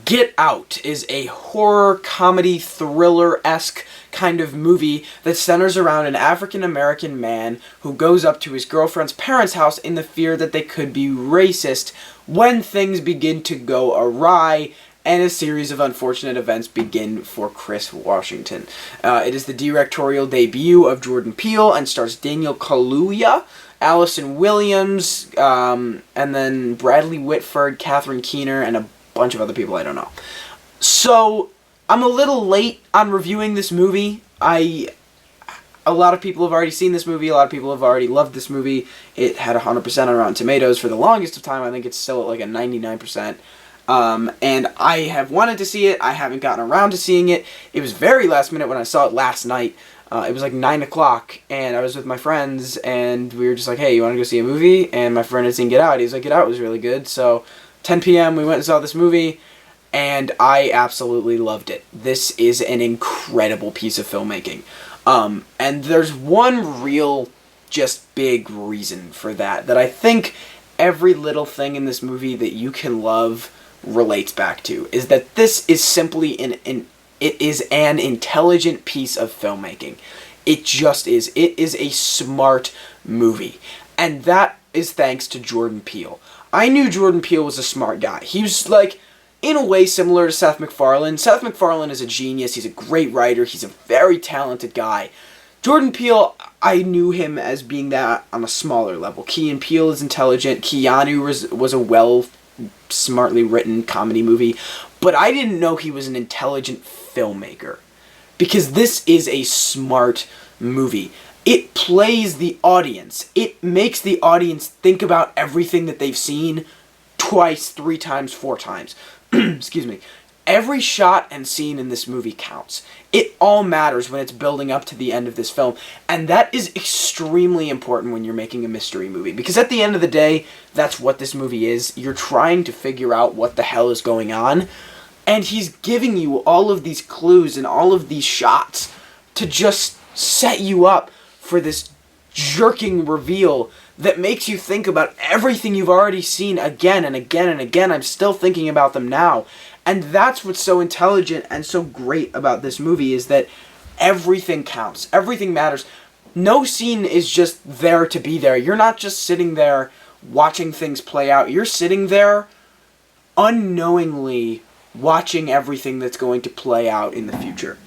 Get Out is a horror, comedy, thriller-esque kind of movie that centers around an African-American man who goes up to his girlfriend's parents' house in the fear that they could be racist when things begin to go awry and a series of unfortunate events begin for Chris Washington. It is the directorial debut of Jordan Peele and stars Daniel Kaluuya, Allison Williams, and then Bradley Whitford, Catherine Keener, and a bunch of other people I don't know. So, I'm a little late on reviewing this movie. A lot of people have already seen this movie. A lot of people have already loved this movie. It had 100% on Rotten Tomatoes for the longest of time. I think it's still at like a 99%. And I have wanted to see it. I haven't gotten around to seeing it. It was very last minute when I saw it last night. It was like 9 o'clock, and I was with my friends, and we were just like, hey, you want to go see a movie? And my friend had seen Get Out. He was like, Get Out was really good. So 10 p.m. we went and saw this movie, and I absolutely loved it. This is an incredible piece of filmmaking. And there's one real, just big reason for that I think every little thing in this movie that you can love relates back to, is that this is simply it is an intelligent piece of filmmaking. It just is. It is a smart movie. And that is thanks to Jordan Peele. I knew Jordan Peele was a smart guy. He was, like, in a way similar to Seth MacFarlane. Seth MacFarlane is a genius. He's a great writer. He's a very talented guy. Jordan Peele, I knew him as being that on a smaller level. Key and Peele is intelligent. Keanu was a smartly written comedy movie. But I didn't know he was an intelligent filmmaker. Because this is a smart movie. It plays the audience. It makes the audience think about everything that they've seen twice, 3 times, 4 times. Excuse me. Every shot and scene in this movie counts. It all matters when it's building up to the end of this film. And that is extremely important when you're making a mystery movie. Because at the end of the day, that's what this movie is. You're trying to figure out what the hell is going on. And he's giving you all of these clues and all of these shots to just set you up for this jerking reveal that makes you think about everything you've already seen again and again and again. I'm still thinking about them now. And that's what's so intelligent and so great about this movie, is that everything counts. Everything matters. No scene is just there to be there. You're not just sitting there watching things play out. You're sitting there unknowingly watching everything that's going to play out in the future.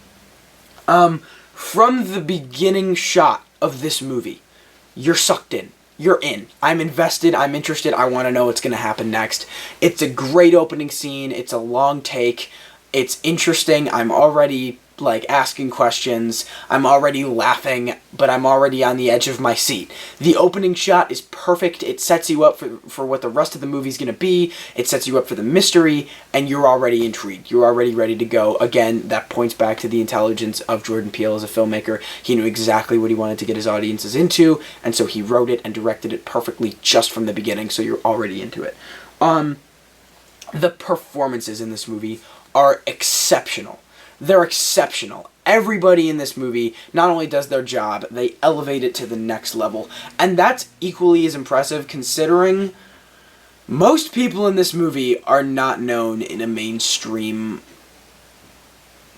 From the beginning shot of this movie, you're sucked in. You're in. I'm invested. I'm interested. I want to know what's going to happen next. It's a great opening scene. It's a long take. It's interesting. I'm already, like, asking questions. I'm already laughing, but I'm already on the edge of my seat. The opening shot is perfect. It sets you up for what the rest of the movie's going to be. It sets you up for the mystery, and you're already intrigued. You're already ready to go. Again, that points back to the intelligence of Jordan Peele as a filmmaker. He knew exactly what he wanted to get his audiences into, and so he wrote it and directed it perfectly just from the beginning, so you're already into it. The performances in this movie are exceptional. They're exceptional. Everybody in this movie not only does their job, they elevate it to the next level. And that's equally as impressive considering most people in this movie are not known in a mainstream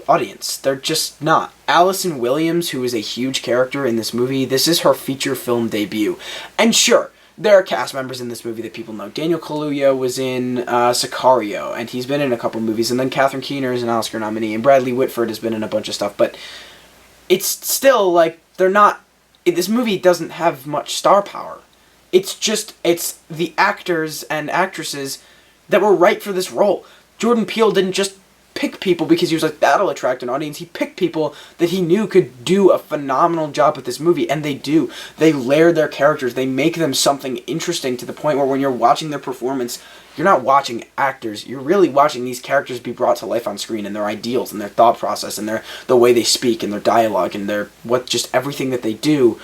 audience. They're just not. Allison Williams, who is a huge character in this movie, this is her feature film debut. And sure, there are cast members in this movie that people know. Daniel Kaluuya was in Sicario, and he's been in a couple movies. And then Catherine Keener is an Oscar nominee, and Bradley Whitford has been in a bunch of stuff. But it's still, like, they're not... This movie doesn't have much star power. It's the actors and actresses that were right for this role. Jordan Peele didn't just pick people because he was like, that'll attract an audience. He picked people that he knew could do a phenomenal job with this movie, and they do. They layer their characters. They make them something interesting to the point where when you're watching their performance, you're not watching actors. You're really watching these characters be brought to life on screen, and their ideals and their thought process and the way they speak and their dialogue and just everything that they do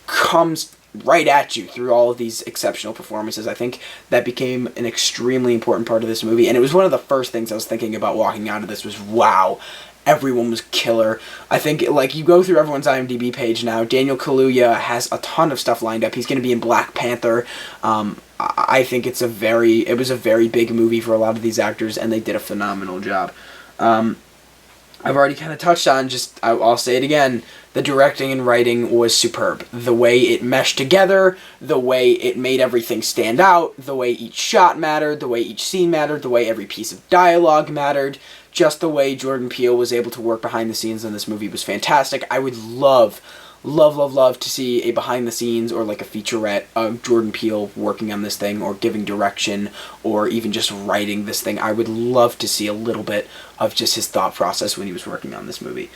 comes right at you through all of these exceptional performances. I think that became an extremely important part of this movie, and it was one of the first things I was thinking about walking out of this was, wow, everyone was killer. I think, like, you go through everyone's IMDb page now, Daniel Kaluuya has a ton of stuff lined up. He's going to be in Black Panther. I think it was a very big movie for a lot of these actors, and they did a phenomenal job. I've already kind of touched on, I'll say it again, the directing and writing was superb. The way it meshed together, the way it made everything stand out, the way each shot mattered, the way each scene mattered, the way every piece of dialogue mattered, just the way Jordan Peele was able to work behind the scenes in this movie was fantastic. I would love to see a behind the scenes or like a featurette of Jordan Peele working on this thing or giving direction or even just writing this thing. I would love to see a little bit of just his thought process when he was working on this movie.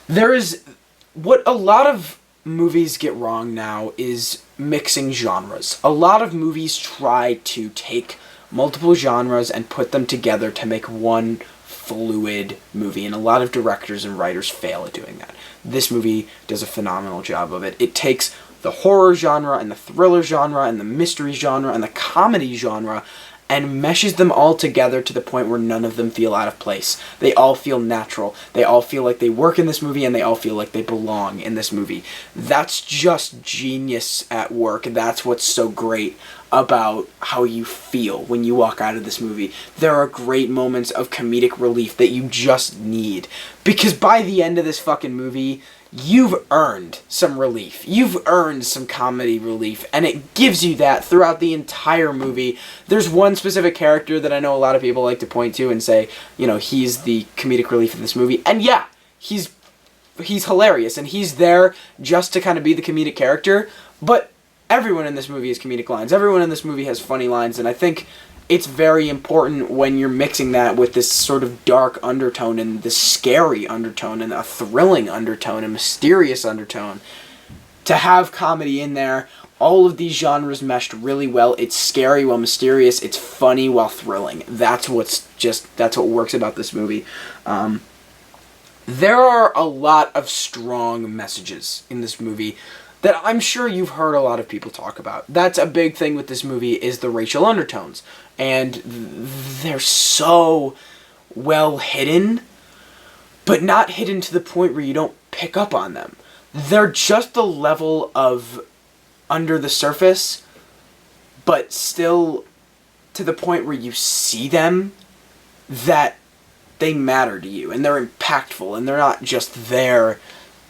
There is what a lot of movies get wrong now is mixing genres. A lot of movies try to take multiple genres and put them together to make one fluid movie, and a lot of directors and writers fail at doing that. This movie does a phenomenal job of it. It takes the horror genre and the thriller genre and the mystery genre and the comedy genre and meshes them all together to the point where none of them feel out of place. They all feel natural. They all feel like they work in this movie, and they all feel like they belong in this movie. That's just genius at work. That's what's so great about how you feel when you walk out of this movie. There are great moments of comedic relief that you just need. Because by the end of this fucking movie, you've earned some relief. You've earned some comedy relief, and it gives you that throughout the entire movie. There's one specific character that I know a lot of people like to point to and say, you know, he's the comedic relief in this movie. And yeah, he's hilarious, and he's there just to kind of be the comedic character, but everyone in this movie has comedic lines. Everyone in this movie has funny lines, and I think it's very important when you're mixing that with this sort of dark undertone and this scary undertone and a thrilling undertone and mysterious undertone to have comedy in there. All of these genres meshed really well. It's scary while mysterious. It's funny while thrilling. That's what works about this movie. There are a lot of strong messages in this movie that I'm sure you've heard a lot of people talk about. That's a big thing with this movie, is the racial undertones. And they're so well hidden, but not hidden to the point where you don't pick up on them. They're just the level of under the surface, but still to the point where you see them, that they matter to you, and they're impactful, and they're not just there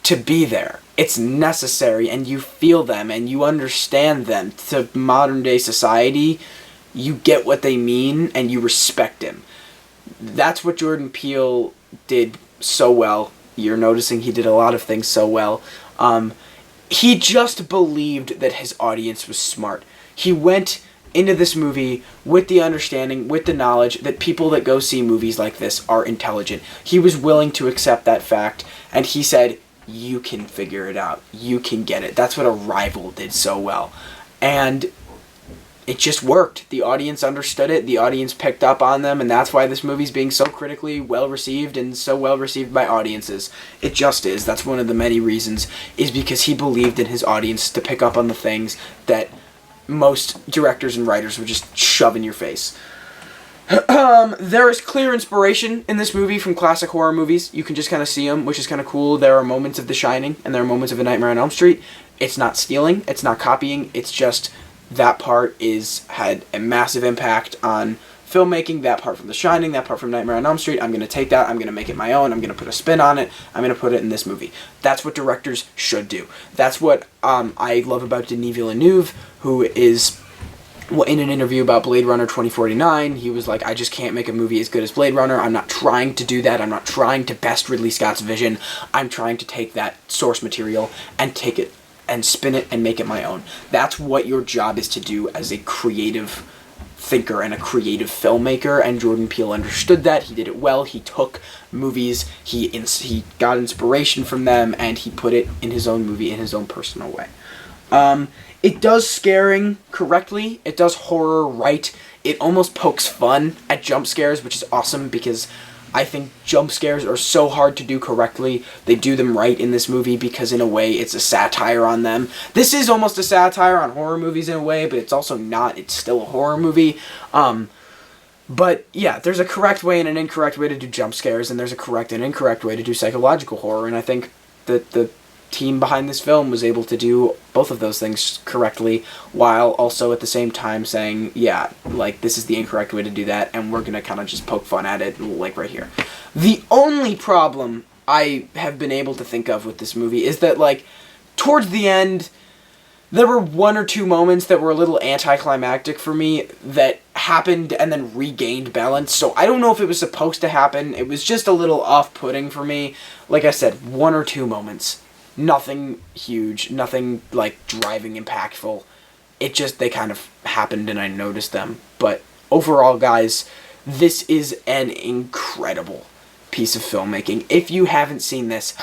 to be there. It's necessary, and you feel them, and you understand them. To modern day society, you get what they mean, and you respect him. That's what Jordan Peele did so well. You're noticing he did a lot of things so well. He just believed that his audience was smart. He went into this movie with the understanding, with the knowledge that people that go see movies like this are intelligent. He was willing to accept that fact, and he said, you can figure it out. You can get it. That's what Arrival did so well. And it just worked. The audience understood it. The audience picked up on them, and that's why this movie's being so critically well-received and so well-received by audiences. It just is. That's one of the many reasons, is because he believed in his audience to pick up on the things that most directors and writers would just shove in your face. There is clear inspiration in this movie from classic horror movies. You can just kind of see them, which is kind of cool. There are moments of The Shining, and there are moments of A Nightmare on Elm Street. It's not stealing, it's not copying, it's just that part had a massive impact on filmmaking. That part from The Shining, that part from Nightmare on Elm Street, I'm going to take that, I'm going to make it my own, I'm going to put a spin on it, I'm going to put it in this movie. That's what directors should do. That's what I love about Denis Villeneuve, who is... Well, in an interview about Blade Runner 2049, he was like, I just can't make a movie as good as Blade Runner. I'm not trying to do that. I'm not trying to best Ridley Scott's vision. I'm trying to take that source material and take it and spin it and make it my own. That's what your job is to do as a creative thinker and a creative filmmaker, and Jordan Peele understood that. He did it well. He took movies, he got inspiration from them, and he put it in his own movie in his own personal way. It does scaring correctly. It does horror right. It almost pokes fun at jump scares, which is awesome, because I think jump scares are so hard to do correctly. They do them right in this movie because, in a way, it's a satire on them. This is almost a satire on horror movies in a way, but it's also not. It's still a horror movie. But, yeah, there's a correct way and an incorrect way to do jump scares, and there's a correct and incorrect way to do psychological horror, and I think that the team behind this film was able to do both of those things correctly, while also at the same time saying, yeah, like, this is the incorrect way to do that, and we're gonna kind of just poke fun at it, like, right here. The only problem I have been able to think of with this movie is that, like, towards the end, there were one or two moments that were a little anticlimactic for me that happened and then regained balance. So I don't know if it was supposed to happen. It was just a little off-putting for me. Like I said, one or two moments. Nothing huge. Nothing, like, driving impactful. It just, they kind of happened and I noticed them. But overall, guys, this is an incredible piece of filmmaking. If you haven't seen this,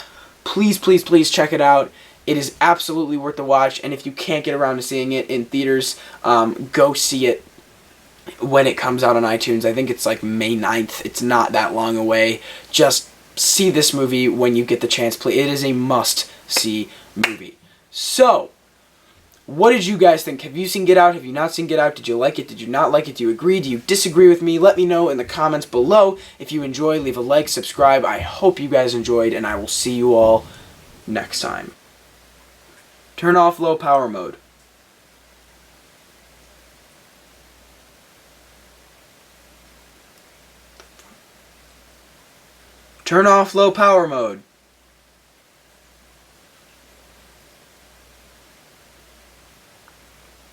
please, please, please check it out. It is absolutely worth the watch, and if you can't get around to seeing it in theaters, go see it when it comes out on iTunes. I think it's like May 9th. It's not that long away. Just see this movie when you get the chance. It is a must-see movie. So, what did you guys think? Have you seen Get Out? Have you not seen Get Out? Did you like it? Did you not like it? Do you agree? Do you disagree with me? Let me know in the comments below. If you enjoy, leave a like, subscribe. I hope you guys enjoyed, and I will see you all next time. Turn off low power mode. Turn off low power mode.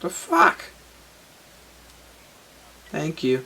The fuck? Thank you.